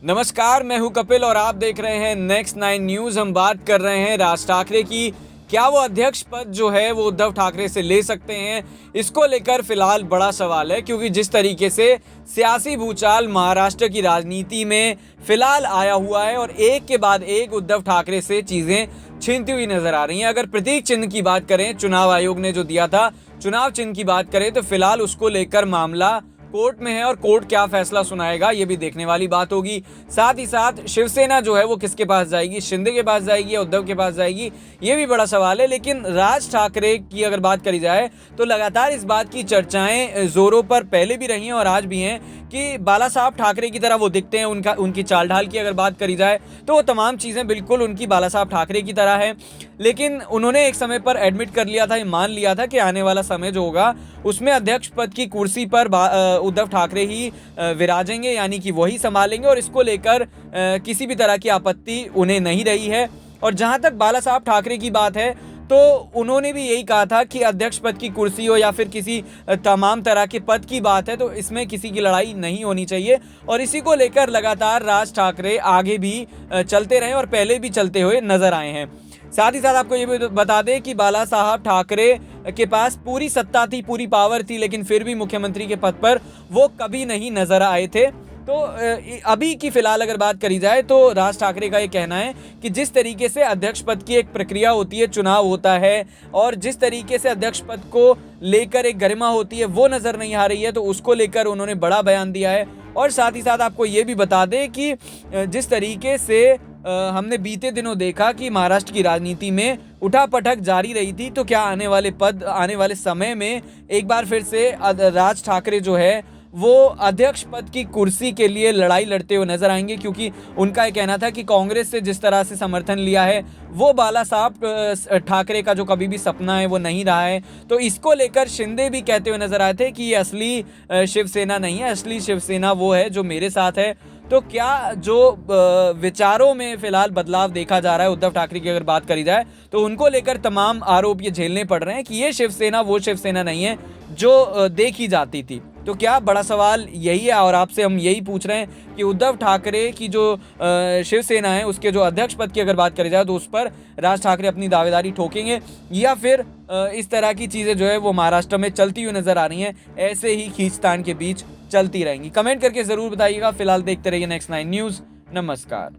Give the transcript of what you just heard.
नमस्कार, मैं हूं कपिल और आप देख रहे हैं नेक्स्ट 9 न्यूज। हम बात कर रहे हैं राज ठाकरे की। क्या वो अध्यक्ष पद जो है वो उद्धव ठाकरे से ले सकते हैं? इसको लेकर फिलहाल बड़ा सवाल है, क्योंकि जिस तरीके से सियासी भूचाल महाराष्ट्र की राजनीति में फिलहाल आया हुआ है और एक के बाद एक उद्धव ठाकरे से चीजें छीनती हुई नजर आ रही हैं। अगर प्रतीक चिन्ह की बात करें, चुनाव आयोग ने जो दिया था चुनाव चिन्ह की बात करें, तो फिलहाल उसको लेकर मामला कोर्ट में है और कोर्ट क्या फैसला सुनाएगा ये भी देखने वाली बात होगी। साथ ही साथ शिवसेना जो है वो किसके पास जाएगी, शिंदे के पास जाएगी या उद्धव के पास जाएगी, ये भी बड़ा सवाल है। लेकिन राज ठाकरे की अगर बात करी जाए तो लगातार इस बात की चर्चाएं जोरों पर पहले भी रही हैं और आज भी हैं कि बाला साहब ठाकरे की तरह वो दिखते हैं। उनकी चाल ढाल की अगर बात करी जाए तो वो तमाम चीज़ें बिल्कुल उनकी बाला साहब ठाकरे की तरह है। लेकिन उन्होंने एक समय पर एडमिट कर लिया था, मान लिया था कि आने वाला समय जो होगा उसमें अध्यक्ष पद की कुर्सी पर उद्धव ठाकरे ही विराजेंगे, यानी कि वही संभालेंगे और इसको लेकर किसी भी तरह की आपत्ति उन्हें नहीं रही है। और जहां तक बाला साहब ठाकरे की बात है तो उन्होंने भी यही कहा था कि अध्यक्ष पद की कुर्सी हो या फिर किसी तमाम तरह के पद की बात है तो इसमें किसी की लड़ाई नहीं होनी चाहिए। और इसी को लेकर लगातार राज ठाकरे आगे भी चलते रहे और पहले भी चलते हुए नजर आए हैं। साथ ही साथ आपको ये भी बता दें कि बाला साहब ठाकरे के पास पूरी सत्ता थी, पूरी पावर थी, लेकिन फिर भी मुख्यमंत्री के पद पर वो कभी नहीं नजर आए थे। तो अभी की फिलहाल अगर बात करी जाए तो राज ठाकरे का ये कहना है कि जिस तरीके से अध्यक्ष पद की एक प्रक्रिया होती है, चुनाव होता है और जिस तरीके से अध्यक्ष पद को लेकर एक गरिमा होती है वो नज़र नहीं आ रही है, तो उसको लेकर उन्होंने बड़ा बयान दिया है। और साथ ही साथ आपको ये भी बता दें कि जिस तरीके से हमने बीते दिनों देखा कि महाराष्ट्र की राजनीति में उठापटक जारी रही थी, तो क्या आने वाले समय में एक बार फिर से राज ठाकरे जो है वो अध्यक्ष पद की कुर्सी के लिए लड़ाई लड़ते हुए नजर आएंगे? क्योंकि उनका ये कहना था कि कांग्रेस से जिस तरह से समर्थन लिया है वो बाला साहब ठाकरे का जो कभी भी सपना है वो नहीं रहा है। तो इसको लेकर शिंदे भी कहते हुए नजर आए थे कि ये असली शिवसेना नहीं है, असली शिवसेना वो है जो मेरे साथ है। तो क्या जो विचारों में फिलहाल बदलाव देखा जा रहा है उद्धव ठाकरे की अगर बात करी जाए तो उनको लेकर तमाम आरोप ये झेलने पड़ रहे हैं कि ये शिवसेना वो शिवसेना नहीं है जो देखी जाती थी। तो क्या बड़ा सवाल यही है और आपसे हम यही पूछ रहे हैं कि उद्धव ठाकरे की जो शिवसेना है उसके जो अध्यक्ष पद की अगर बात करी जाए तो उस पर राज ठाकरे अपनी दावेदारी ठोकेंगे या फिर इस तरह की चीज़ें जो है वो महाराष्ट्र में चलती हुई नजर आ रही हैं, ऐसे ही खींचतान के बीच चलती रहेंगी? कमेंट करके ज़रूर बताइएगा। फिलहाल देखते रहिए नेक्स्ट 9 न्यूज़। नमस्कार।